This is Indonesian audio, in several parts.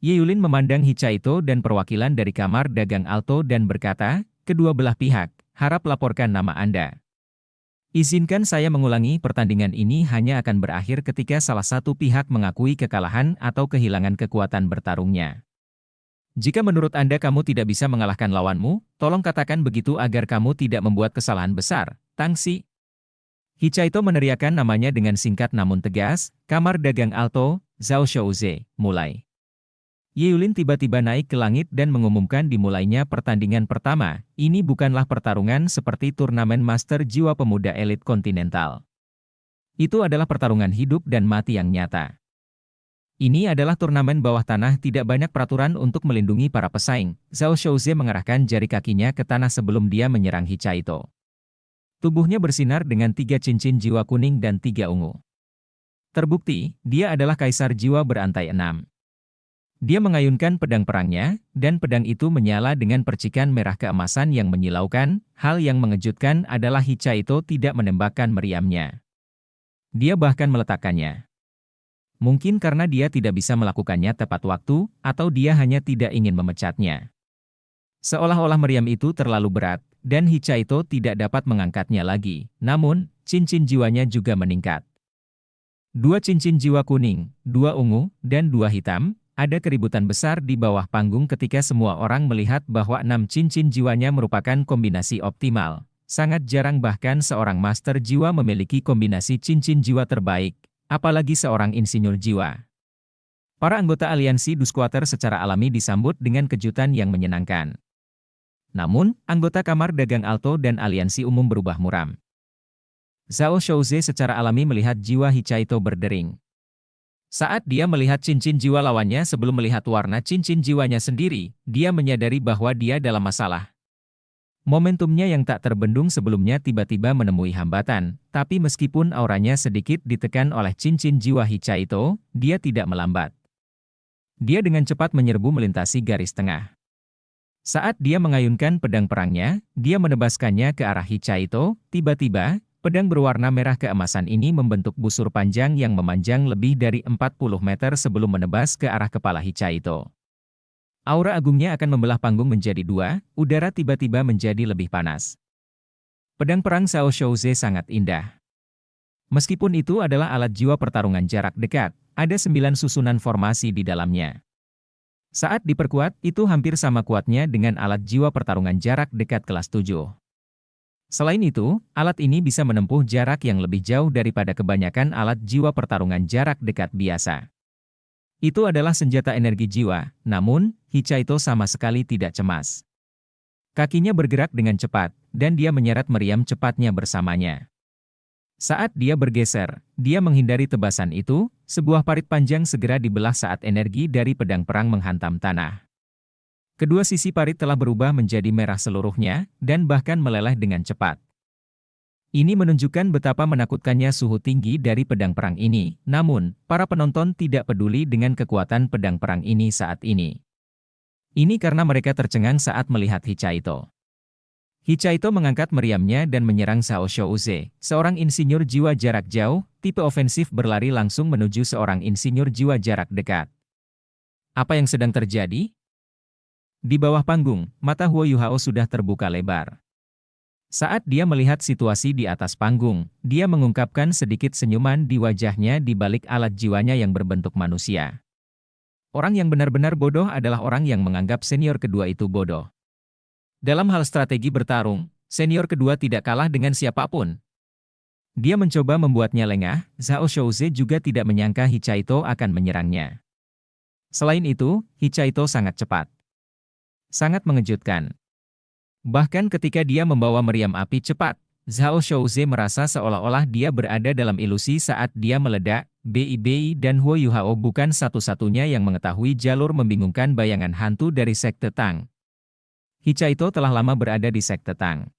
Ye Yulin memandang Hichaito dan perwakilan dari kamar dagang Alto dan berkata, kedua belah pihak, harap laporkan nama Anda. Izinkan saya mengulangi, pertandingan ini hanya akan berakhir ketika salah satu pihak mengakui kekalahan atau kehilangan kekuatan bertarungnya. Jika menurut Anda kamu tidak bisa mengalahkan lawanmu, tolong katakan begitu agar kamu tidak membuat kesalahan besar, Tangxi. Hichaito meneriakkan namanya dengan singkat namun tegas, kamar dagang Alto, Zhao Shouze, mulai. Ye Yulin tiba-tiba naik ke langit dan mengumumkan dimulainya pertandingan pertama. Ini bukanlah pertarungan seperti turnamen Master Jiwa Pemuda Elit Kontinental. Itu adalah pertarungan hidup dan mati yang nyata. Ini adalah turnamen bawah tanah, tidak banyak peraturan untuk melindungi para pesaing. Zhao Shouze mengarahkan jari kakinya ke tanah sebelum dia menyerang Hichaito. Tubuhnya bersinar dengan 3 cincin jiwa kuning dan 3 ungu. Terbukti, dia adalah kaisar jiwa berantai 6. Dia mengayunkan pedang perangnya, dan pedang itu menyala dengan percikan merah keemasan yang menyilaukan. Hal yang mengejutkan adalah Hichaito tidak menembakkan meriamnya. Dia bahkan meletakkannya. Mungkin karena dia tidak bisa melakukannya tepat waktu, atau dia hanya tidak ingin memecatnya. Seolah-olah meriam itu terlalu berat, dan Hichaito tidak dapat mengangkatnya lagi. Namun, cincin jiwanya juga meningkat. 2 cincin jiwa kuning, 2 ungu, dan 2 hitam. Ada keributan besar di bawah panggung ketika semua orang melihat bahwa 6 cincin jiwanya merupakan kombinasi optimal. Sangat jarang bahkan seorang master jiwa memiliki kombinasi cincin jiwa terbaik, apalagi seorang insinyur jiwa. Para anggota aliansi Dusquater secara alami disambut dengan kejutan yang menyenangkan. Namun, anggota kamar dagang Alto dan aliansi umum berubah muram. Zhao Shouze secara alami melihat jiwa Hichaito berdering. Saat dia melihat cincin jiwa lawannya sebelum melihat warna cincin jiwanya sendiri, dia menyadari bahwa dia dalam masalah. Momentumnya yang tak terbendung sebelumnya tiba-tiba menemui hambatan, tapi meskipun auranya sedikit ditekan oleh cincin jiwa Hichaito, dia tidak melambat. Dia dengan cepat menyerbu melintasi garis tengah. Saat dia mengayunkan pedang perangnya, dia menebaskannya ke arah Hichaito. Tiba-tiba, pedang berwarna merah keemasan ini membentuk busur panjang yang memanjang lebih dari 40 meter sebelum menebas ke arah kepala Hichaito. Aura agungnya akan membelah panggung menjadi 2, udara tiba-tiba menjadi lebih panas. Pedang perang Zhao Shouze sangat indah. Meskipun itu adalah alat jiwa pertarungan jarak dekat, ada 9 susunan formasi di dalamnya. Saat diperkuat, itu hampir sama kuatnya dengan alat jiwa pertarungan jarak dekat kelas 7. Selain itu, alat ini bisa menempuh jarak yang lebih jauh daripada kebanyakan alat jiwa pertarungan jarak dekat biasa. Itu adalah senjata energi jiwa, namun, Hichaito sama sekali tidak cemas. Kakinya bergerak dengan cepat, dan dia menyeret meriam cepatnya bersamanya. Saat dia bergeser, dia menghindari tebasan itu, sebuah parit panjang segera dibelah saat energi dari pedang perang menghantam tanah. Kedua sisi parit telah berubah menjadi merah seluruhnya, dan bahkan meleleh dengan cepat. Ini menunjukkan betapa menakutkannya suhu tinggi dari pedang perang ini, namun, para penonton tidak peduli dengan kekuatan pedang perang ini saat ini. Ini karena mereka tercengang saat melihat Hichaito. Hichaito mengangkat meriamnya dan menyerang Zhao Shouze, seorang insinyur jiwa jarak jauh, tipe ofensif berlari langsung menuju seorang insinyur jiwa jarak dekat. Apa yang sedang terjadi? Di bawah panggung, mata Huo Yuhao sudah terbuka lebar. Saat dia melihat situasi di atas panggung, dia mengungkapkan sedikit senyuman di wajahnya di balik alat jiwanya yang berbentuk manusia. Orang yang benar-benar bodoh adalah orang yang menganggap senior kedua itu bodoh. Dalam hal strategi bertarung, senior kedua tidak kalah dengan siapapun. Dia mencoba membuatnya lengah, Zhao Shouze juga tidak menyangka Hichaito akan menyerangnya. Selain itu, Hichaito sangat cepat. Sangat mengejutkan. Bahkan ketika dia membawa meriam api cepat, Zhao Shouze merasa seolah-olah dia berada dalam ilusi saat dia meledak. Bei dan Huo Yuhao bukan satu-satunya yang mengetahui jalur membingungkan bayangan hantu dari Sekte Tang. Hichaito telah lama berada di Sekte Tang.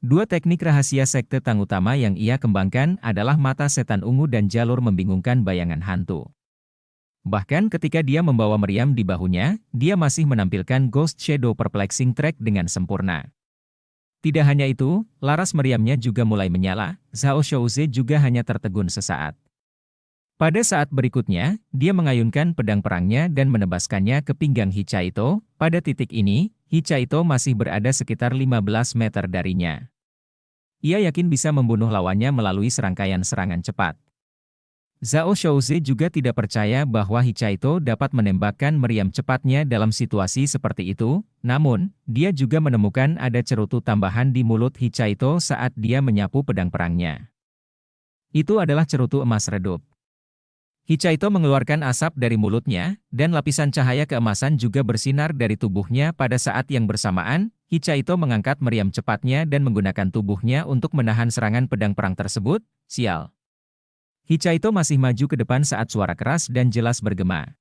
2 teknik rahasia Sekte Tang utama yang ia kembangkan adalah mata setan ungu dan jalur membingungkan bayangan hantu. Bahkan ketika dia membawa meriam di bahunya, dia masih menampilkan Ghost Shadow Perplexing Track dengan sempurna. Tidak hanya itu, laras meriamnya juga mulai menyala, Zhao Shouze juga hanya tertegun sesaat. Pada saat berikutnya, dia mengayunkan pedang perangnya dan menebaskannya ke pinggang Hichaito. Pada titik ini, Hichaito masih berada sekitar 15 meter darinya. Ia yakin bisa membunuh lawannya melalui serangkaian serangan cepat. Zhao Shouze juga tidak percaya bahwa Hichaito dapat menembakkan meriam cepatnya dalam situasi seperti itu, namun, dia juga menemukan ada cerutu tambahan di mulut Hichaito saat dia menyapu pedang perangnya. Itu adalah cerutu emas redup. Hichaito mengeluarkan asap dari mulutnya, dan lapisan cahaya keemasan juga bersinar dari tubuhnya. Pada saat yang bersamaan, Hichaito mengangkat meriam cepatnya dan menggunakan tubuhnya untuk menahan serangan pedang perang tersebut. Sial. Hichaito masih maju ke depan saat suara keras dan jelas bergema.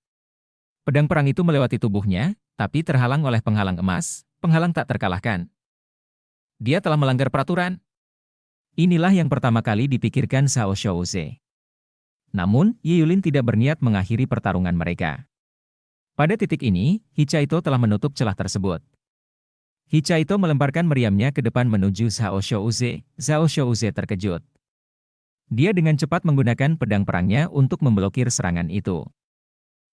Pedang perang itu melewati tubuhnya, tapi terhalang oleh penghalang emas, penghalang tak terkalahkan. Dia telah melanggar peraturan. Inilah yang pertama kali dipikirkan Zhao Shouze. Namun, Ye Yulin tidak berniat mengakhiri pertarungan mereka. Pada titik ini, Hichaito telah menutup celah tersebut. Hichaito melemparkan meriamnya ke depan menuju Zhao Shouze. Zhao Shouze terkejut. Dia dengan cepat menggunakan pedang perangnya untuk memblokir serangan itu.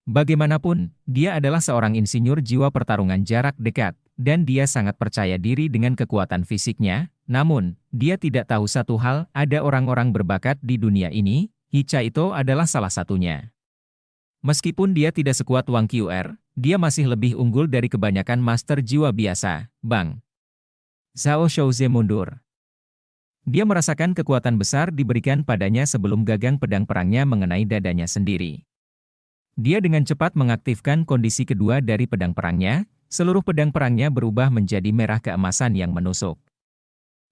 Bagaimanapun, dia adalah seorang insinyur jiwa pertarungan jarak dekat, dan dia sangat percaya diri dengan kekuatan fisiknya. Namun, dia tidak tahu satu hal, ada orang-orang berbakat di dunia ini. Hichaito adalah salah satunya. Meskipun dia tidak sekuat Wang Qr, dia masih lebih unggul dari kebanyakan master jiwa biasa. Bang! Zhao Shouze mundur. Dia merasakan kekuatan besar diberikan padanya sebelum gagang pedang perangnya mengenai dadanya sendiri. Dia dengan cepat mengaktifkan kondisi kedua dari pedang perangnya, seluruh pedang perangnya berubah menjadi merah keemasan yang menusuk.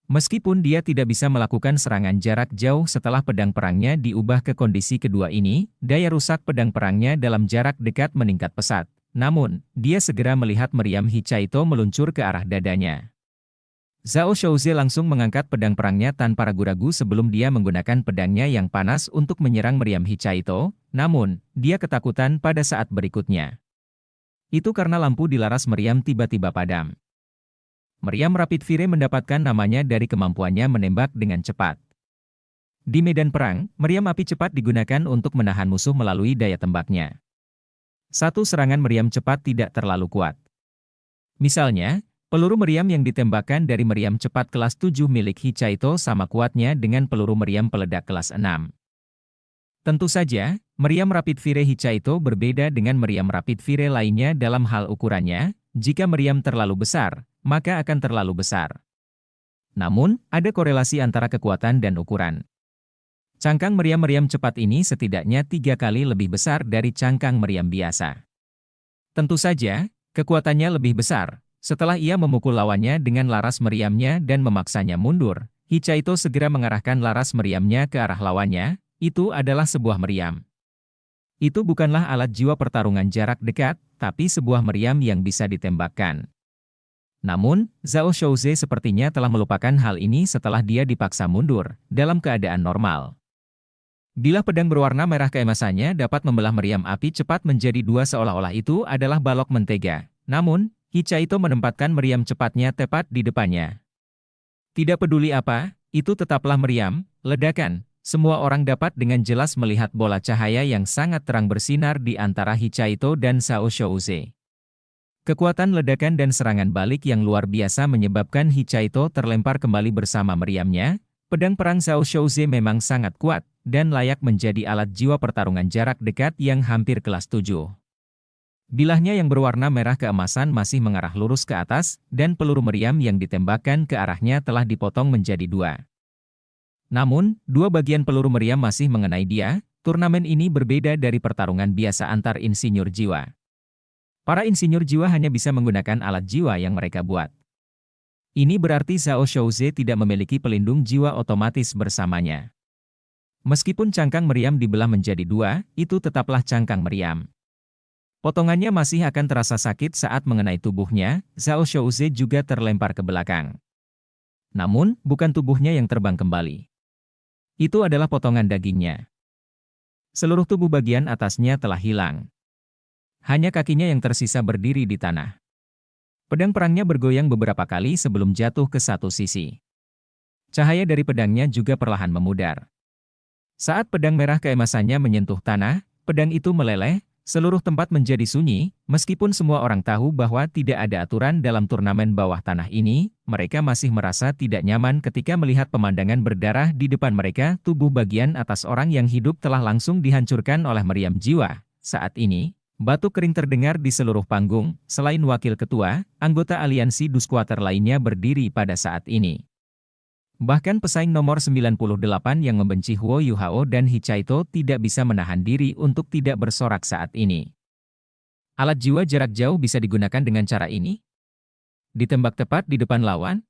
Meskipun dia tidak bisa melakukan serangan jarak jauh setelah pedang perangnya diubah ke kondisi kedua ini, daya rusak pedang perangnya dalam jarak dekat meningkat pesat. Namun, dia segera melihat meriam Hichaito meluncur ke arah dadanya. Zhao Shouze langsung mengangkat pedang perangnya tanpa ragu-ragu sebelum dia menggunakan pedangnya yang panas untuk menyerang meriam Hichaito, namun, dia ketakutan pada saat berikutnya. Itu karena lampu di laras meriam tiba-tiba padam. Meriam Rapid Fire mendapatkan namanya dari kemampuannya menembak dengan cepat. Di medan perang, meriam api cepat digunakan untuk menahan musuh melalui daya tembaknya. Satu serangan meriam cepat tidak terlalu kuat. Misalnya, peluru meriam yang ditembakkan dari meriam cepat kelas 7 milik Hichaito sama kuatnya dengan peluru meriam peledak kelas 6. Tentu saja, meriam Rapid Fire Hichaito berbeda dengan meriam Rapid Fire lainnya dalam hal ukurannya. Jika meriam terlalu besar, maka akan terlalu besar. Namun, ada korelasi antara kekuatan dan ukuran. Cangkang meriam-meriam cepat ini setidaknya 3 kali lebih besar dari cangkang meriam biasa. Tentu saja, kekuatannya lebih besar. Setelah ia memukul lawannya dengan laras meriamnya dan memaksanya mundur, Hichaito segera mengarahkan laras meriamnya ke arah lawannya. Itu adalah sebuah meriam. Itu bukanlah alat jiwa pertarungan jarak dekat, tapi sebuah meriam yang bisa ditembakkan. Namun, Zhao Shouze sepertinya telah melupakan hal ini setelah dia dipaksa mundur, dalam keadaan normal. Bilah pedang berwarna merah keemasannya dapat membelah meriam api cepat menjadi dua seolah-olah itu adalah balok mentega. Namun, Hichaito menempatkan meriam cepatnya tepat di depannya. Tidak peduli apa, itu tetaplah meriam, ledakan. Semua orang dapat dengan jelas melihat bola cahaya yang sangat terang bersinar di antara Hichaito dan Zhao Shouze. Kekuatan ledakan dan serangan balik yang luar biasa menyebabkan Hichaito terlempar kembali bersama meriamnya. Pedang perang Zhao Shouze memang sangat kuat, dan layak menjadi alat jiwa pertarungan jarak dekat yang hampir kelas 7. Bilahnya yang berwarna merah keemasan masih mengarah lurus ke atas, dan peluru meriam yang ditembakkan ke arahnya telah dipotong menjadi 2. Namun, 2 bagian peluru meriam masih mengenai dia. Turnamen ini berbeda dari pertarungan biasa antar insinyur jiwa. Para insinyur jiwa hanya bisa menggunakan alat jiwa yang mereka buat. Ini berarti Zhao Shouze tidak memiliki pelindung jiwa otomatis bersamanya. Meskipun cangkang meriam dibelah menjadi 2, itu tetaplah cangkang meriam. Potongannya masih akan terasa sakit saat mengenai tubuhnya. Zhao Shouze juga terlempar ke belakang. Namun, bukan tubuhnya yang terbang kembali. Itu adalah potongan dagingnya. Seluruh tubuh bagian atasnya telah hilang. Hanya kakinya yang tersisa berdiri di tanah. Pedang perangnya bergoyang beberapa kali sebelum jatuh ke satu sisi. Cahaya dari pedangnya juga perlahan memudar. Saat pedang merah keemasannya menyentuh tanah, pedang itu meleleh, seluruh tempat menjadi sunyi, meskipun semua orang tahu bahwa tidak ada aturan dalam turnamen bawah tanah ini, mereka masih merasa tidak nyaman ketika melihat pemandangan berdarah di depan mereka. Tubuh bagian atas orang yang hidup telah langsung dihancurkan oleh meriam jiwa. Saat ini, batuk kering terdengar di seluruh panggung. Selain wakil ketua, anggota aliansi Dusquater lainnya berdiri pada saat ini. Bahkan pesaing nomor 98 yang membenci Huo Yuhao dan Hichaito tidak bisa menahan diri untuk tidak bersorak saat ini. Alat jiwa jarak jauh bisa digunakan dengan cara ini? Ditembak tepat di depan lawan?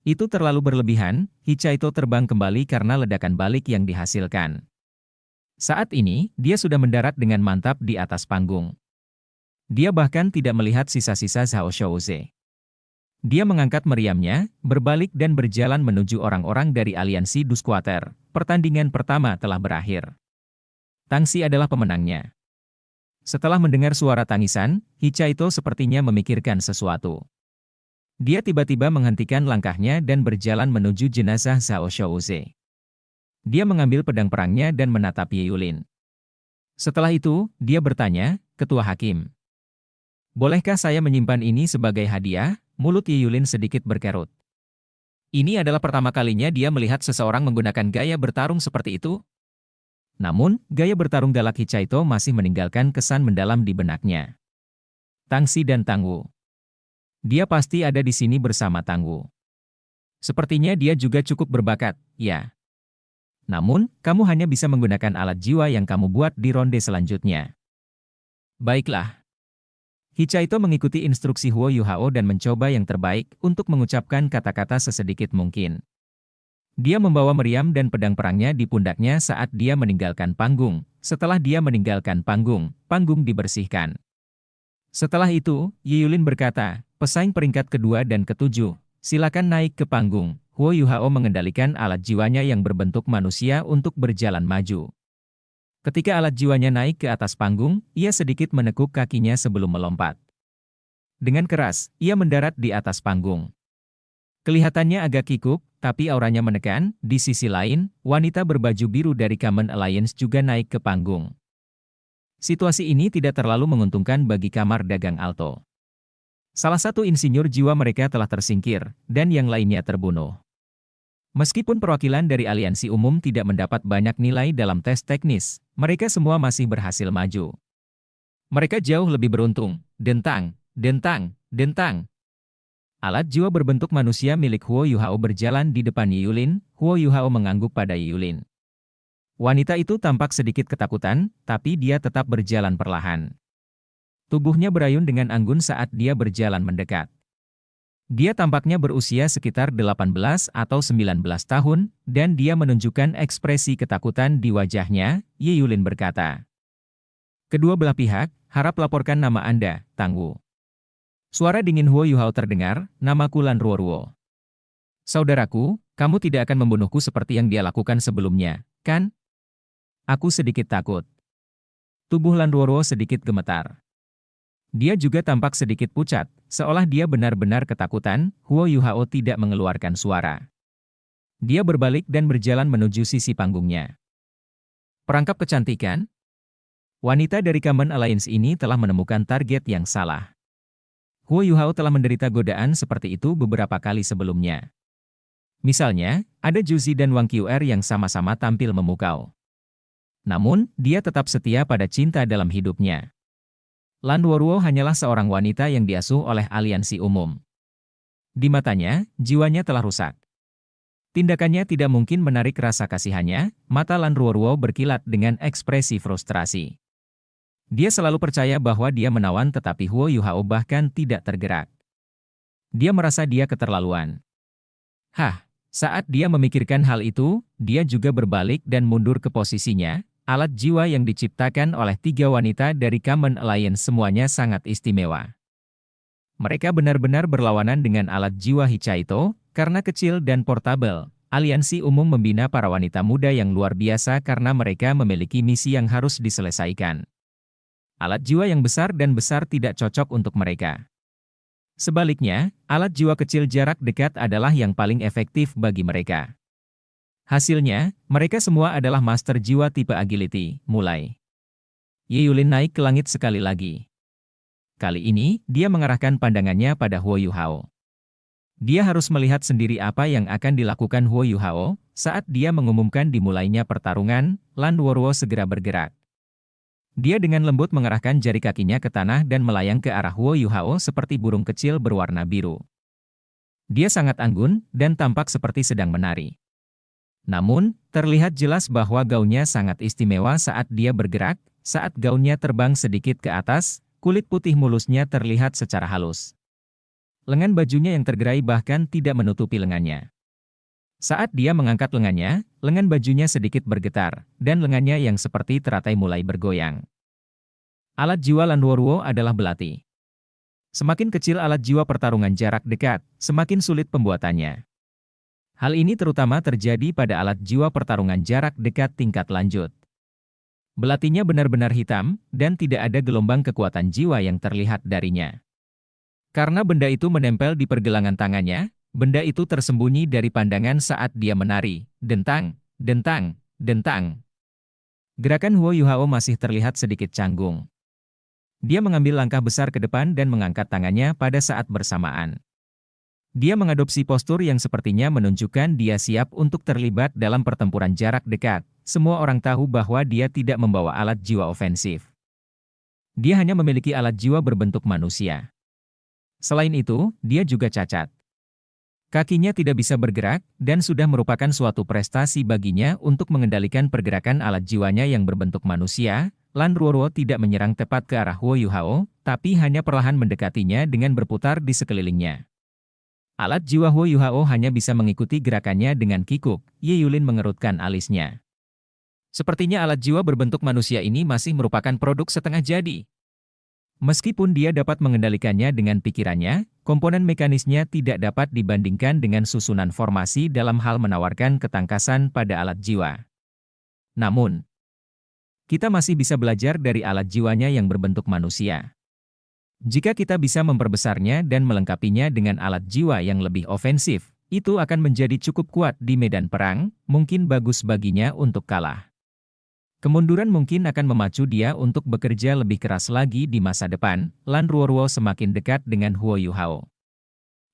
Itu terlalu berlebihan. Hichaito terbang kembali karena ledakan balik yang dihasilkan. Saat ini, dia sudah mendarat dengan mantap di atas panggung. Dia bahkan tidak melihat sisa-sisa Zhao Shouze. Dia mengangkat meriamnya, berbalik dan berjalan menuju orang-orang dari aliansi Dusquater. Pertandingan pertama telah berakhir. Tangxi adalah pemenangnya. Setelah mendengar suara tangisan, Hichaito sepertinya memikirkan sesuatu. Dia tiba-tiba menghentikan langkahnya dan berjalan menuju jenazah Zhao Shouze. Dia mengambil pedang perangnya dan menatap Ye Yulin. Setelah itu, dia bertanya, "Ketua Hakim, bolehkah saya menyimpan ini sebagai hadiah?" Mulut Ye Yulin sedikit berkerut. Ini adalah pertama kalinya dia melihat seseorang menggunakan gaya bertarung seperti itu. Namun, gaya bertarung galak Hichaito masih meninggalkan kesan mendalam di benaknya. Tangxi dan Tangwu. Dia pasti ada di sini bersama Tangwu. Sepertinya dia juga cukup berbakat, ya. Namun, kamu hanya bisa menggunakan alat jiwa yang kamu buat di ronde selanjutnya. Baiklah. Hichaito mengikuti instruksi Huo Yuhao dan mencoba yang terbaik untuk mengucapkan kata-kata sesedikit mungkin. Dia membawa meriam dan pedang perangnya di pundaknya saat dia meninggalkan panggung. Setelah dia meninggalkan panggung, panggung dibersihkan. Setelah itu, Ye Yulin berkata, "Pesaing peringkat kedua dan ketujuh, silakan naik ke panggung." Huo Yuhao mengendalikan alat jiwanya yang berbentuk manusia untuk berjalan maju. Ketika alat jiwanya naik ke atas panggung, ia sedikit menekuk kakinya sebelum melompat. Dengan keras, ia mendarat di atas panggung. Kelihatannya agak kikuk, tapi auranya menekan. Di sisi lain, wanita berbaju biru dari Common Alliance juga naik ke panggung. Situasi ini tidak terlalu menguntungkan bagi kamar dagang Alto. Salah satu insinyur jiwa mereka telah tersingkir, dan yang lainnya terbunuh. Meskipun perwakilan dari aliansi umum tidak mendapat banyak nilai dalam tes teknis, mereka semua masih berhasil maju. Mereka jauh lebih beruntung. Dentang, dentang, dentang. Alat jiwa berbentuk manusia milik Huo Yuhao berjalan di depan Ye Yulin. Huo Yuhao mengangguk pada Ye Yulin. Wanita itu tampak sedikit ketakutan, tapi dia tetap berjalan perlahan. Tubuhnya berayun dengan anggun saat dia berjalan mendekat. Dia tampaknya berusia sekitar 18 atau 19 tahun, dan dia menunjukkan ekspresi ketakutan di wajahnya. Ye Yulin berkata, "Kedua belah pihak, harap laporkan nama Anda, Tangwu." Suara dingin Huo Yuhao terdengar, "Namaku Lan Ruoruo." "Saudaraku, kamu tidak akan membunuhku seperti yang dia lakukan sebelumnya, kan?" "Aku sedikit takut." Tubuh Lan Ruoruo sedikit gemetar. Dia juga tampak sedikit pucat, seolah dia benar-benar ketakutan. Huo Yuhao tidak mengeluarkan suara. Dia berbalik dan berjalan menuju sisi panggungnya. Perangkap kecantikan? Wanita dari Common Alliance ini telah menemukan target yang salah. Huo Yuhao telah menderita godaan seperti itu beberapa kali sebelumnya. Misalnya, ada Juzi dan Wang Qr yang sama-sama tampil memukau. Namun, dia tetap setia pada cinta dalam hidupnya. Lan Ruoruo hanyalah seorang wanita yang diasuh oleh aliansi umum. Di matanya, jiwanya telah rusak. Tindakannya tidak mungkin menarik rasa kasihannya. Mata Lan Ruoruo berkilat dengan ekspresi frustrasi. Dia selalu percaya bahwa dia menawan tetapi Huo Yuhao bahkan tidak tergerak. Dia merasa dia keterlaluan. Saat dia memikirkan hal itu, dia juga berbalik dan mundur ke posisinya. Alat jiwa yang diciptakan oleh 3 wanita dari Common Alliance semuanya sangat istimewa. Mereka benar-benar berlawanan dengan alat jiwa Hichaito, karena kecil dan portabel. Aliansi umum membina para wanita muda yang luar biasa karena mereka memiliki misi yang harus diselesaikan. Alat jiwa yang besar dan besar tidak cocok untuk mereka. Sebaliknya, alat jiwa kecil jarak dekat adalah yang paling efektif bagi mereka. Hasilnya, mereka semua adalah master jiwa tipe agility. Mulai. Ye Yulin naik ke langit sekali lagi. Kali ini, dia mengarahkan pandangannya pada Huo Yuhao. Dia harus melihat sendiri apa yang akan dilakukan Huo Yuhao saat dia mengumumkan dimulainya pertarungan. Lan Ruoruo segera bergerak. Dia dengan lembut mengarahkan jari kakinya ke tanah dan melayang ke arah Huo Yuhao seperti burung kecil berwarna biru. Dia sangat anggun dan tampak seperti sedang menari. Namun, terlihat jelas bahwa gaunnya sangat istimewa saat dia bergerak. Saat gaunnya terbang sedikit ke atas, kulit putih mulusnya terlihat secara halus. Lengan bajunya yang tergerai bahkan tidak menutupi lengannya. Saat dia mengangkat lengannya, lengan bajunya sedikit bergetar, dan lengannya yang seperti teratai mulai bergoyang. Alat jiwa Lan Ruoruo adalah belati. Semakin kecil alat jiwa pertarungan jarak dekat, semakin sulit pembuatannya. Hal ini terutama terjadi pada alat jiwa pertarungan jarak dekat tingkat lanjut. Belatinya benar-benar hitam, dan tidak ada gelombang kekuatan jiwa yang terlihat darinya. Karena benda itu menempel di pergelangan tangannya, benda itu tersembunyi dari pandangan saat dia menari. Dentang, dentang, dentang. Gerakan Huo Yuhao masih terlihat sedikit canggung. Dia mengambil langkah besar ke depan dan mengangkat tangannya pada saat bersamaan. Dia mengadopsi postur yang sepertinya menunjukkan dia siap untuk terlibat dalam pertempuran jarak dekat. Semua orang tahu bahwa dia tidak membawa alat jiwa ofensif. Dia hanya memiliki alat jiwa berbentuk manusia. Selain itu, dia juga cacat. Kakinya tidak bisa bergerak, dan sudah merupakan suatu prestasi baginya untuk mengendalikan pergerakan alat jiwanya yang berbentuk manusia. Lan Ruoruo tidak menyerang tepat ke arah Huo Yuhao, tapi hanya perlahan mendekatinya dengan berputar di sekelilingnya. Alat jiwa Huo Yuhao hanya bisa mengikuti gerakannya dengan kikuk. Ye Yulin mengerutkan alisnya. Sepertinya alat jiwa berbentuk manusia ini masih merupakan produk setengah jadi. Meskipun dia dapat mengendalikannya dengan pikirannya, komponen mekanisnya tidak dapat dibandingkan dengan susunan formasi dalam hal menawarkan ketangkasan pada alat jiwa. Namun, kita masih bisa belajar dari alat jiwanya yang berbentuk manusia. Jika kita bisa memperbesarnya dan melengkapinya dengan alat jiwa yang lebih ofensif, itu akan menjadi cukup kuat di medan perang, mungkin bagus baginya untuk kalah. Kemunduran mungkin akan memacu dia untuk bekerja lebih keras lagi di masa depan. Lan Ruoruo semakin dekat dengan Huo Yuhao.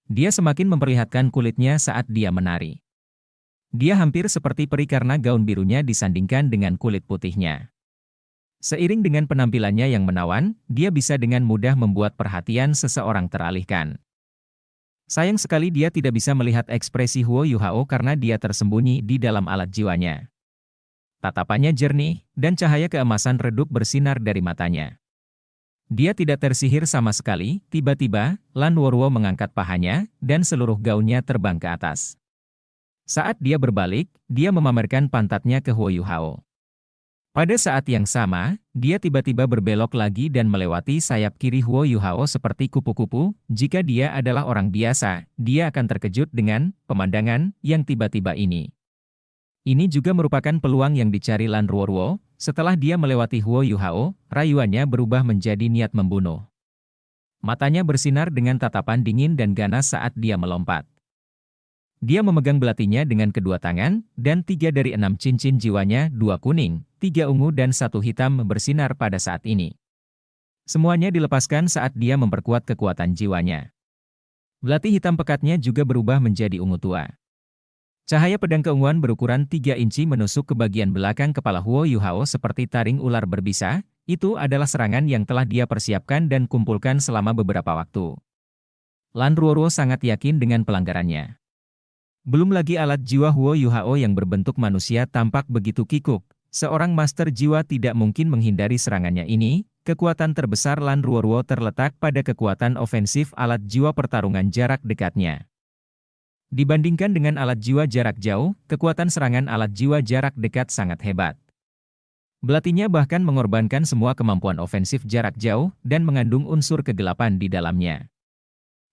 Dia semakin memperlihatkan kulitnya saat dia menari. Dia hampir seperti peri karena gaun birunya disandingkan dengan kulit putihnya. Seiring dengan penampilannya yang menawan, dia bisa dengan mudah membuat perhatian seseorang teralihkan. Sayang sekali dia tidak bisa melihat ekspresi Huo Yuhao karena dia tersembunyi di dalam alat jiwanya. Tatapannya jernih, dan cahaya keemasan redup bersinar dari matanya. Dia tidak tersihir sama sekali. Tiba-tiba, Lan Ruoruo mengangkat pahanya, dan seluruh gaunnya terbang ke atas. Saat dia berbalik, dia memamerkan pantatnya ke Huo Yuhao. Pada saat yang sama, dia tiba-tiba berbelok lagi dan melewati sayap kiri Huo Yuhao seperti kupu-kupu. Jika dia adalah orang biasa, dia akan terkejut dengan pemandangan yang tiba-tiba ini. Ini juga merupakan peluang yang dicari Lan Ruoruo. Setelah dia melewati Huo Yuhao, rayuannya berubah menjadi niat membunuh. Matanya bersinar dengan tatapan dingin dan ganas saat dia melompat. Dia memegang belatinya dengan kedua tangan, dan 3 dari 6 cincin jiwanya, 2 kuning, 3 ungu dan 1 hitam bersinar pada saat ini. Semuanya dilepaskan saat dia memperkuat kekuatan jiwanya. Belati hitam pekatnya juga berubah menjadi ungu tua. Cahaya pedang keunguan berukuran 3 inci menusuk ke bagian belakang kepala Huo Yuhao seperti taring ular berbisa. Itu adalah serangan yang telah dia persiapkan dan kumpulkan selama beberapa waktu. Lan Ruoruo sangat yakin dengan pelanggarannya. Belum lagi alat jiwa Huo Yuhao yang berbentuk manusia tampak begitu kikuk. Seorang master jiwa tidak mungkin menghindari serangannya ini. Kekuatan terbesar Lan Ruoruo terletak pada kekuatan ofensif alat jiwa pertarungan jarak dekatnya. Dibandingkan dengan alat jiwa jarak jauh, kekuatan serangan alat jiwa jarak dekat sangat hebat. Belatinya bahkan mengorbankan semua kemampuan ofensif jarak jauh dan mengandung unsur kegelapan di dalamnya.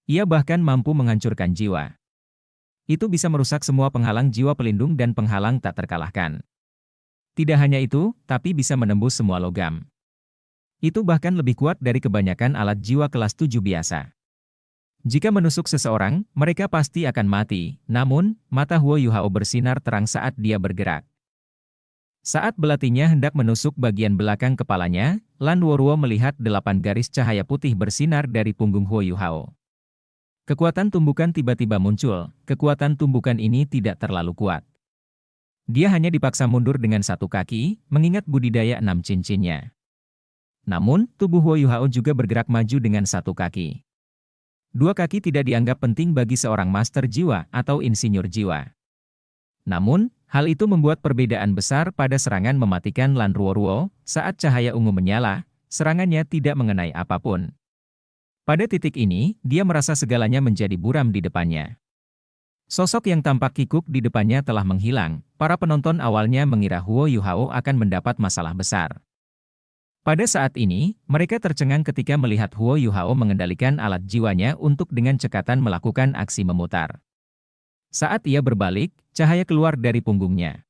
Ia bahkan mampu menghancurkan jiwa. Itu bisa merusak semua penghalang jiwa pelindung dan penghalang tak terkalahkan. Tidak hanya itu, tapi bisa menembus semua logam. Itu bahkan lebih kuat dari kebanyakan alat jiwa kelas 7 biasa. Jika menusuk seseorang, mereka pasti akan mati. Namun, mata Huo Yuhao bersinar terang saat dia bergerak. Saat belatinya hendak menusuk bagian belakang kepalanya, Lan Ruoruo melihat 8 garis cahaya putih bersinar dari punggung Huo Yuhao. Kekuatan tumbukan tiba-tiba muncul. Kekuatan tumbukan ini tidak terlalu kuat. Dia hanya dipaksa mundur dengan satu kaki, mengingat budidaya 6 cincinnya. Namun, tubuh Huo Yuhao juga bergerak maju dengan satu kaki. Dua kaki tidak dianggap penting bagi seorang master jiwa atau insinyur jiwa. Namun, hal itu membuat perbedaan besar pada serangan mematikan Lan Ruoruo. Saat cahaya ungu menyala, serangannya tidak mengenai apapun. Pada titik ini, dia merasa segalanya menjadi buram di depannya. Sosok yang tampak kikuk di depannya telah menghilang. Para penonton awalnya mengira Huo Yuhao akan mendapat masalah besar. Pada saat ini, mereka tercengang ketika melihat Huo Yuhao mengendalikan alat jiwanya untuk dengan cekatan melakukan aksi memutar. Saat ia berbalik, cahaya keluar dari punggungnya.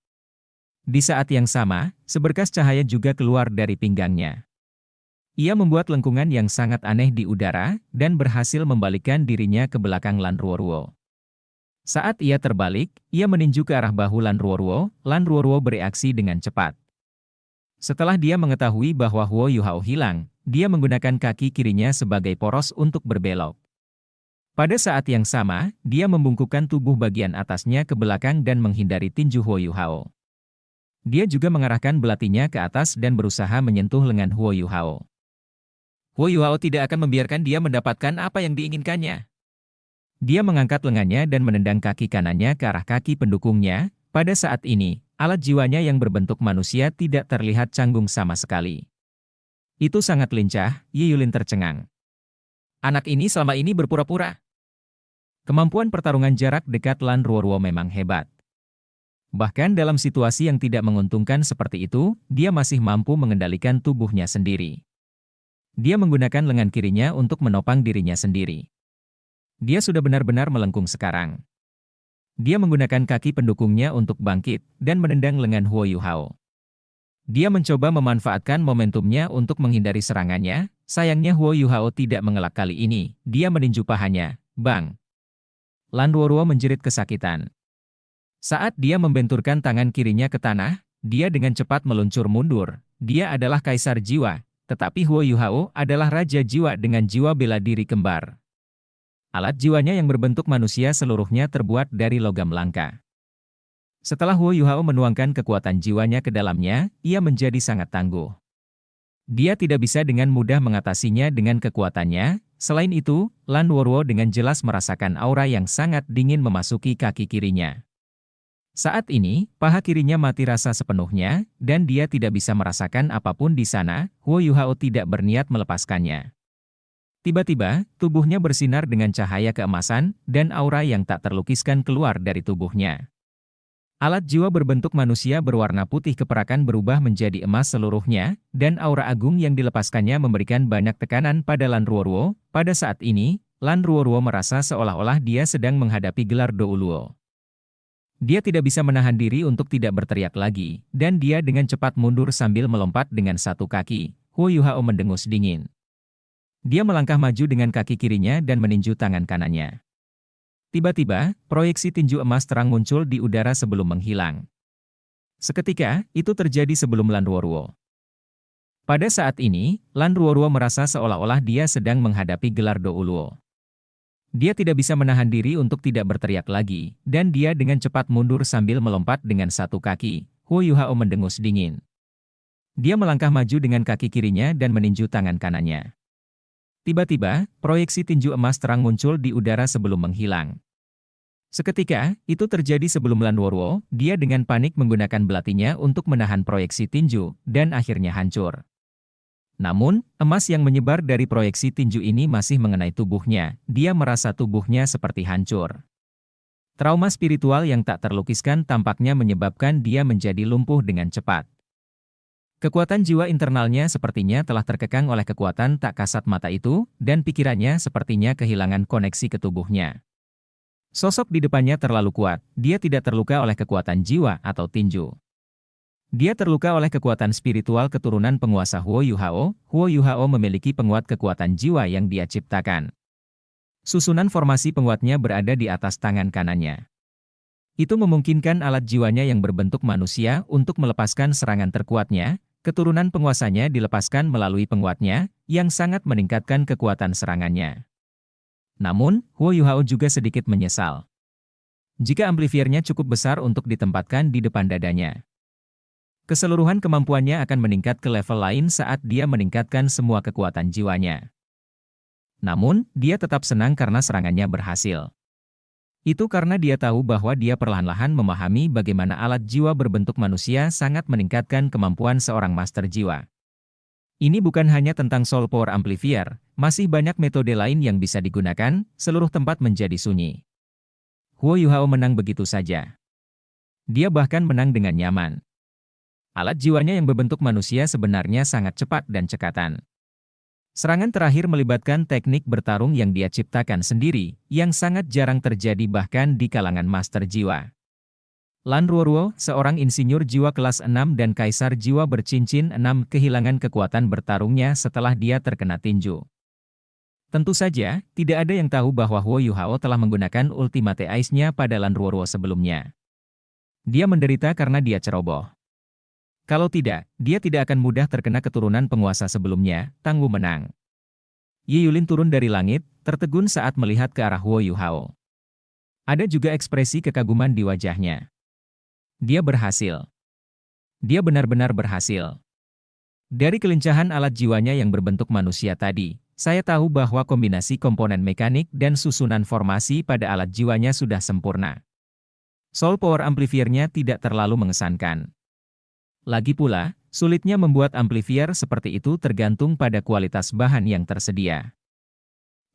Di saat yang sama, seberkas cahaya juga keluar dari pinggangnya. Ia membuat lengkungan yang sangat aneh di udara, dan berhasil membalikkan dirinya ke belakang Lan Ruoruo. Saat ia terbalik, ia meninju ke arah bahu Lan Ruoruo bereaksi dengan cepat. Setelah dia mengetahui bahwa Huo Yuhao hilang, dia menggunakan kaki kirinya sebagai poros untuk berbelok. Pada saat yang sama, dia membungkukkan tubuh bagian atasnya ke belakang dan menghindari tinju Huo Yuhao. Dia juga mengarahkan belatinya ke atas dan berusaha menyentuh lengan Huo Yuhao. Huo Yuhao tidak akan membiarkan dia mendapatkan apa yang diinginkannya. Dia mengangkat lengannya dan menendang kaki kanannya ke arah kaki pendukungnya. Pada saat ini, alat jiwanya yang berbentuk manusia tidak terlihat canggung sama sekali. Itu sangat lincah, Ye Yulin tercengang. Anak ini selama ini berpura-pura. Kemampuan pertarungan jarak dekat Lan Ruoruo memang hebat. Bahkan dalam situasi yang tidak menguntungkan seperti itu, dia masih mampu mengendalikan tubuhnya sendiri. Dia menggunakan lengan kirinya untuk menopang dirinya sendiri. Dia sudah benar-benar melengkung sekarang. Dia menggunakan kaki pendukungnya untuk bangkit dan menendang lengan Huo Yuhao. Dia mencoba memanfaatkan momentumnya untuk menghindari serangannya. Sayangnya Huo Yuhao tidak mengelak kali ini. Dia meninju pahanya. Bang! Lan Ruoruo menjerit kesakitan. Saat dia membenturkan tangan kirinya ke tanah, dia dengan cepat meluncur mundur. Dia adalah kaisar jiwa, tetapi Huo Yuhao adalah raja jiwa dengan jiwa bela diri kembar. Alat jiwanya yang berbentuk manusia seluruhnya terbuat dari logam langka. Setelah Huo Yuhao menuangkan kekuatan jiwanya ke dalamnya, ia menjadi sangat tangguh. Dia tidak bisa dengan mudah mengatasinya dengan kekuatannya. Selain itu, Lan Ruoruo dengan jelas merasakan aura yang sangat dingin memasuki kaki kirinya. Saat ini, paha kirinya mati rasa sepenuhnya, dan dia tidak bisa merasakan apapun di sana. Huo Yuhao tidak berniat melepaskannya. Tiba-tiba, tubuhnya bersinar dengan cahaya keemasan, dan aura yang tak terlukiskan keluar dari tubuhnya. Alat jiwa berbentuk manusia berwarna putih keperakan berubah menjadi emas seluruhnya, dan aura agung yang dilepaskannya memberikan banyak tekanan pada Lan Ruoruo. Pada saat ini, Lan Ruoruo merasa seolah-olah dia sedang menghadapi gelar Douluo. Dia tidak bisa menahan diri untuk tidak berteriak lagi, dan dia dengan cepat mundur sambil melompat dengan satu kaki. Huo Yuhao mendengus dingin. Dia melangkah maju dengan kaki kirinya dan meninju tangan kanannya. Tiba-tiba, proyeksi tinju emas terang muncul di udara sebelum menghilang. Seketika, itu terjadi sebelum Lan Ruoruo. Pada saat ini, Lan Ruoruo merasa seolah-olah dia sedang menghadapi gelar Douluo. Dia tidak bisa menahan diri untuk tidak berteriak lagi, dan dia dengan cepat mundur sambil melompat dengan satu kaki. Huo Yuhao mendengus dingin. Dia melangkah maju dengan kaki kirinya dan meninju tangan kanannya. Tiba-tiba, proyeksi tinju emas terang muncul di udara sebelum menghilang. Seketika, itu terjadi sebelum Lan Ruoruo, dia dengan panik menggunakan belatinya untuk menahan proyeksi tinju, dan akhirnya hancur. Namun, emas yang menyebar dari proyeksi tinju ini masih mengenai tubuhnya, dia merasa tubuhnya seperti hancur. Trauma spiritual yang tak terlukiskan tampaknya menyebabkan dia menjadi lumpuh dengan cepat. Kekuatan jiwa internalnya sepertinya telah terkekang oleh kekuatan tak kasat mata itu, dan pikirannya sepertinya kehilangan koneksi ke tubuhnya. Sosok di depannya terlalu kuat, dia tidak terluka oleh kekuatan jiwa atau tinju. Dia terluka oleh kekuatan spiritual keturunan penguasa Huo Yuhao. Huo Yuhao memiliki penguat kekuatan jiwa yang dia ciptakan. Susunan formasi penguatnya berada di atas tangan kanannya. Itu memungkinkan alat jiwanya yang berbentuk manusia untuk melepaskan serangan terkuatnya, keturunan penguasanya dilepaskan melalui penguatnya, yang sangat meningkatkan kekuatan serangannya. Namun, Huo Yuhao juga sedikit menyesal. Jika amplifiernya cukup besar untuk ditempatkan di depan dadanya, keseluruhan kemampuannya akan meningkat ke level lain saat dia meningkatkan semua kekuatan jiwanya. Namun, dia tetap senang karena serangannya berhasil. Itu karena dia tahu bahwa dia perlahan-lahan memahami bagaimana alat jiwa berbentuk manusia sangat meningkatkan kemampuan seorang master jiwa. Ini bukan hanya tentang Soul Power Amplifier, masih banyak metode lain yang bisa digunakan, seluruh tempat menjadi sunyi. Huo Yuhao menang begitu saja. Dia bahkan menang dengan nyaman. Alat jiwanya yang berbentuk manusia sebenarnya sangat cepat dan cekatan. Serangan terakhir melibatkan teknik bertarung yang dia ciptakan sendiri, yang sangat jarang terjadi bahkan di kalangan master jiwa. Lan Ruoruo, seorang insinyur jiwa kelas 6 dan kaisar jiwa bercincin 6 kehilangan kekuatan bertarungnya setelah dia terkena tinju. Tentu saja, tidak ada yang tahu bahwa Huo Yuhao telah menggunakan Ultimate Ice-nya pada Lan Ruoruo sebelumnya. Dia menderita karena dia ceroboh. Kalau tidak, dia tidak akan mudah terkena keturunan penguasa sebelumnya, Tang Wu menang. Ye Yulin turun dari langit, tertegun saat melihat ke arah Huo Yuhao. Ada juga ekspresi kekaguman di wajahnya. Dia berhasil. Dia benar-benar berhasil. Dari kelincahan alat jiwanya yang berbentuk manusia tadi, saya tahu bahwa kombinasi komponen mekanik dan susunan formasi pada alat jiwanya sudah sempurna. Soul Power Amplifier-nya tidak terlalu mengesankan. Lagi pula, sulitnya membuat amplifier seperti itu tergantung pada kualitas bahan yang tersedia.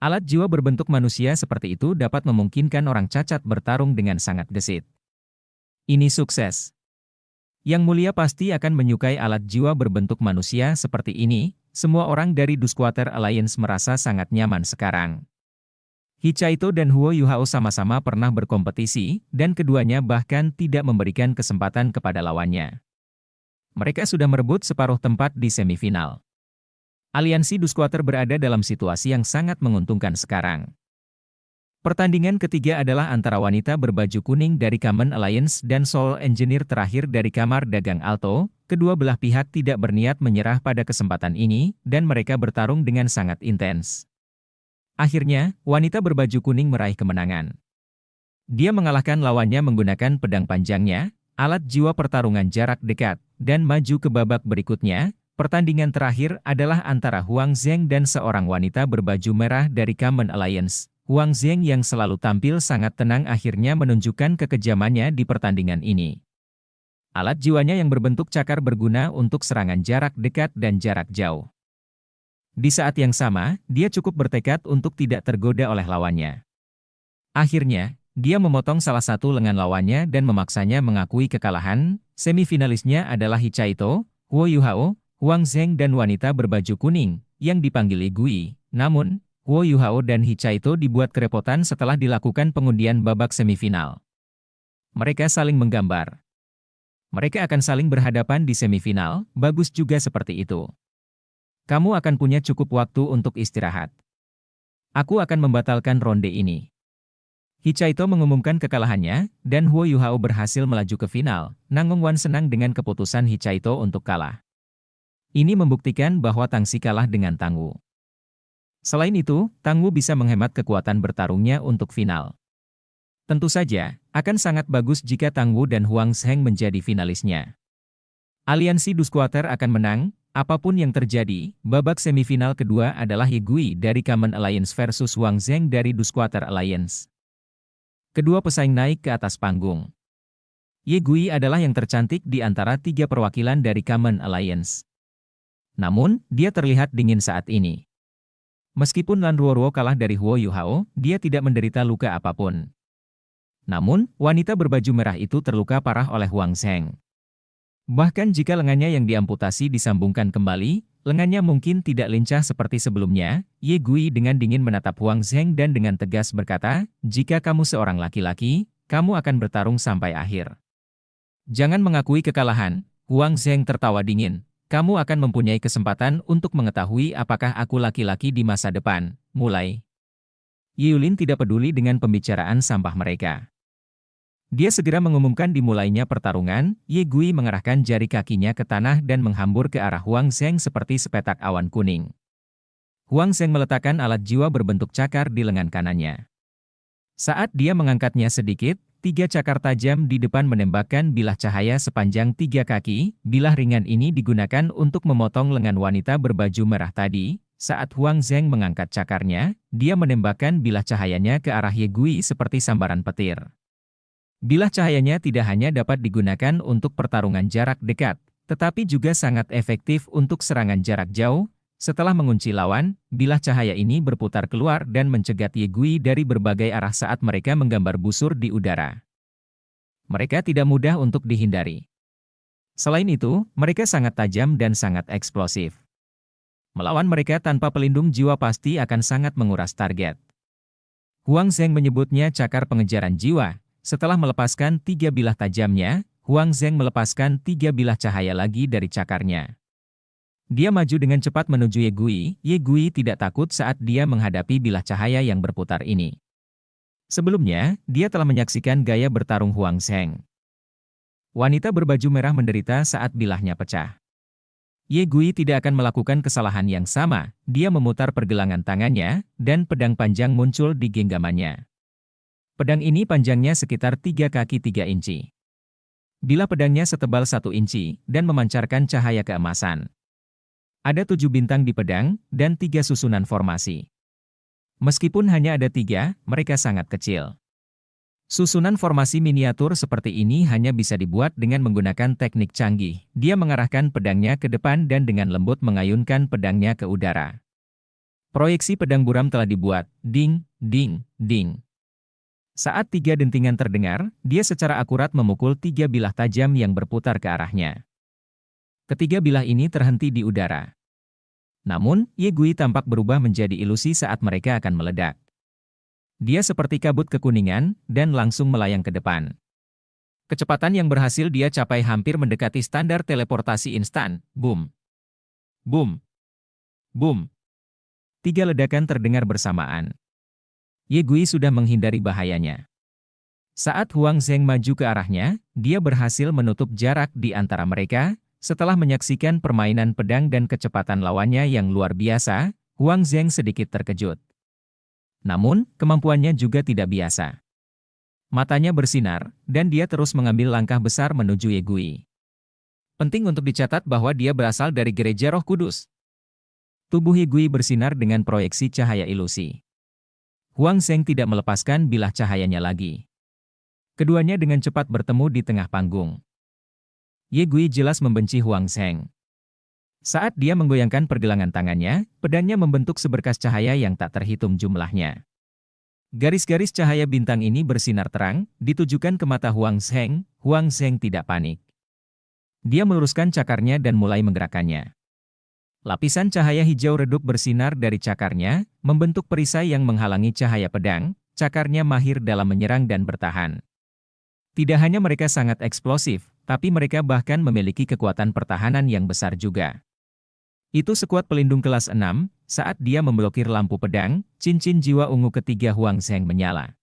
Alat jiwa berbentuk manusia seperti itu dapat memungkinkan orang cacat bertarung dengan sangat gesit. Ini sukses. Yang mulia pasti akan menyukai alat jiwa berbentuk manusia seperti ini. Semua orang dari Duskwater Alliance merasa sangat nyaman sekarang. Hichaito dan Huo Yuhao sama-sama pernah berkompetisi, dan keduanya bahkan tidak memberikan kesempatan kepada lawannya. Mereka sudah merebut separuh tempat di semifinal. Aliansi Duskwater berada dalam situasi yang sangat menguntungkan sekarang. Pertandingan ketiga adalah antara wanita berbaju kuning dari Kamen Alliance dan Soul Engineer terakhir dari Kamar Dagang Alto. Kedua belah pihak tidak berniat menyerah pada kesempatan ini, dan mereka bertarung dengan sangat intens. Akhirnya, wanita berbaju kuning meraih kemenangan. Dia mengalahkan lawannya menggunakan pedang panjangnya, alat jiwa pertarungan jarak dekat, dan maju ke babak berikutnya. Pertandingan terakhir adalah antara Huang Zheng dan seorang wanita berbaju merah dari Kamen Alliance. Huang Zheng yang selalu tampil sangat tenang akhirnya menunjukkan kekejamannya di pertandingan ini. Alat jiwanya yang berbentuk cakar berguna untuk serangan jarak dekat dan jarak jauh. Di saat yang sama, dia cukup bertekad untuk tidak tergoda oleh lawannya. Akhirnya, dia memotong salah satu lengan lawannya dan memaksanya mengakui kekalahan. Semifinalisnya adalah Hichaito, Huo Yuhao, Huang Zheng dan wanita berbaju kuning, yang dipanggil Li Gui. Namun, Huo Yuhao dan Hichaito dibuat kerepotan setelah dilakukan pengundian babak semifinal. Mereka saling menggambar. Mereka akan saling berhadapan di semifinal, bagus juga seperti itu. Kamu akan punya cukup waktu untuk istirahat. Aku akan membatalkan ronde ini. Hichaito mengumumkan kekalahannya, dan Huo Yuhao berhasil melaju ke final. Nang Wan senang dengan keputusan Hichaito untuk kalah. Ini membuktikan bahwa Tang Xi kalah dengan Tang Wu. Selain itu, Tang Wu bisa menghemat kekuatan bertarungnya untuk final. Tentu saja, akan sangat bagus jika Tang Wu dan Huang Zheng menjadi finalisnya. Aliansi Duskwater akan menang, apapun yang terjadi. Babak semifinal kedua adalah Ye Gui dari Kamen Alliance versus Huang Zheng dari Duskwater Alliance. Kedua pesaing naik ke atas panggung. Ye Gui adalah yang tercantik di antara 3 perwakilan dari Kamen Alliance. Namun, dia terlihat dingin saat ini. Meskipun Lan Ruoruo kalah dari Huo Yuhao, dia tidak menderita luka apapun. Namun, wanita berbaju merah itu terluka parah oleh Huang Zheng. Bahkan jika lengannya yang diamputasi disambungkan kembali, lengannya mungkin tidak lincah seperti sebelumnya. Ye Gui dengan dingin menatap Huang Zheng dan dengan tegas berkata, jika kamu seorang laki-laki, kamu akan bertarung sampai akhir. Jangan mengakui kekalahan. Huang Zheng tertawa dingin. Kamu akan mempunyai kesempatan untuk mengetahui apakah aku laki-laki di masa depan. Mulai. Yulin tidak peduli dengan pembicaraan sampah mereka. Dia segera mengumumkan dimulainya pertarungan. Ye Gui mengerahkan jari kakinya ke tanah dan menghambur ke arah Huang Zheng seperti sepetak awan kuning. Huang Zheng meletakkan alat jiwa berbentuk cakar di lengan kanannya. Saat dia mengangkatnya sedikit, 3 cakar tajam di depan menembakkan bilah cahaya sepanjang 3 kaki. Bilah ringan ini digunakan untuk memotong lengan wanita berbaju merah tadi. Saat Huang Zheng mengangkat cakarnya, dia menembakkan bilah cahayanya ke arah Ye Gui seperti sambaran petir. Bilah cahayanya tidak hanya dapat digunakan untuk pertarungan jarak dekat, tetapi juga sangat efektif untuk serangan jarak jauh. Setelah mengunci lawan, bilah cahaya ini berputar keluar dan mencegat Ye Gui dari berbagai arah saat mereka menggambar busur di udara. Mereka tidak mudah untuk dihindari. Selain itu, mereka sangat tajam dan sangat eksplosif. Melawan mereka tanpa pelindung jiwa pasti akan sangat menguras target. Huang Zheng menyebutnya cakar pengejaran jiwa. Setelah melepaskan 3 bilah tajamnya, Huang Zheng melepaskan 3 bilah cahaya lagi dari cakarnya. Dia maju dengan cepat menuju Ye Gui. Ye Gui tidak takut saat dia menghadapi bilah cahaya yang berputar ini. Sebelumnya, dia telah menyaksikan gaya bertarung Huang Zheng. Wanita berbaju merah menderita saat bilahnya pecah. Ye Gui tidak akan melakukan kesalahan yang sama. Dia memutar pergelangan tangannya, dan pedang panjang muncul di genggamannya. Pedang ini panjangnya sekitar 3 kaki 3 inci. Bilah pedangnya setebal 1 inci, dan memancarkan cahaya keemasan. Ada 7 bintang di pedang, dan 3 susunan formasi. Meskipun hanya ada 3, mereka sangat kecil. Susunan formasi miniatur seperti ini hanya bisa dibuat dengan menggunakan teknik canggih. Dia mengarahkan pedangnya ke depan dan dengan lembut mengayunkan pedangnya ke udara. Proyeksi pedang buram telah dibuat. Ding, ding, ding. Saat 3 dentingan terdengar, dia secara akurat memukul 3 bilah tajam yang berputar ke arahnya. Ketiga bilah ini terhenti di udara. Namun, Ye Gui tampak berubah menjadi ilusi saat mereka akan meledak. Dia seperti kabut kekuningan, dan langsung melayang ke depan. Kecepatan yang berhasil dia capai hampir mendekati standar teleportasi instan. Boom! Boom! Boom! 3 ledakan terdengar bersamaan. Ye Gui sudah menghindari bahayanya. Saat Huang Zheng maju ke arahnya, dia berhasil menutup jarak di antara mereka. Setelah menyaksikan permainan pedang dan kecepatan lawannya yang luar biasa, Huang Zheng sedikit terkejut. Namun, kemampuannya juga tidak biasa. Matanya bersinar, dan dia terus mengambil langkah besar menuju Ye Gui. Penting untuk dicatat bahwa dia berasal dari Gereja Roh Kudus. Tubuh Ye Gui bersinar dengan proyeksi cahaya ilusi. Huang Zheng tidak melepaskan bilah cahayanya lagi. Keduanya dengan cepat bertemu di tengah panggung. Ye Gui jelas membenci Huang Zheng. Saat dia menggoyangkan pergelangan tangannya, pedangnya membentuk seberkas cahaya yang tak terhitung jumlahnya. Garis-garis cahaya bintang ini bersinar terang, ditujukan ke mata Huang Zheng. Huang Zheng tidak panik. Dia meluruskan cakarnya dan mulai menggerakkannya. Lapisan cahaya hijau redup bersinar dari cakarnya, membentuk perisai yang menghalangi cahaya pedang. Cakarnya mahir dalam menyerang dan bertahan. Tidak hanya mereka sangat eksplosif, tapi mereka bahkan memiliki kekuatan pertahanan yang besar juga. Itu sekuat pelindung kelas 6, saat dia memblokir lampu pedang, cincin jiwa ungu ketiga Huang Zheng menyala.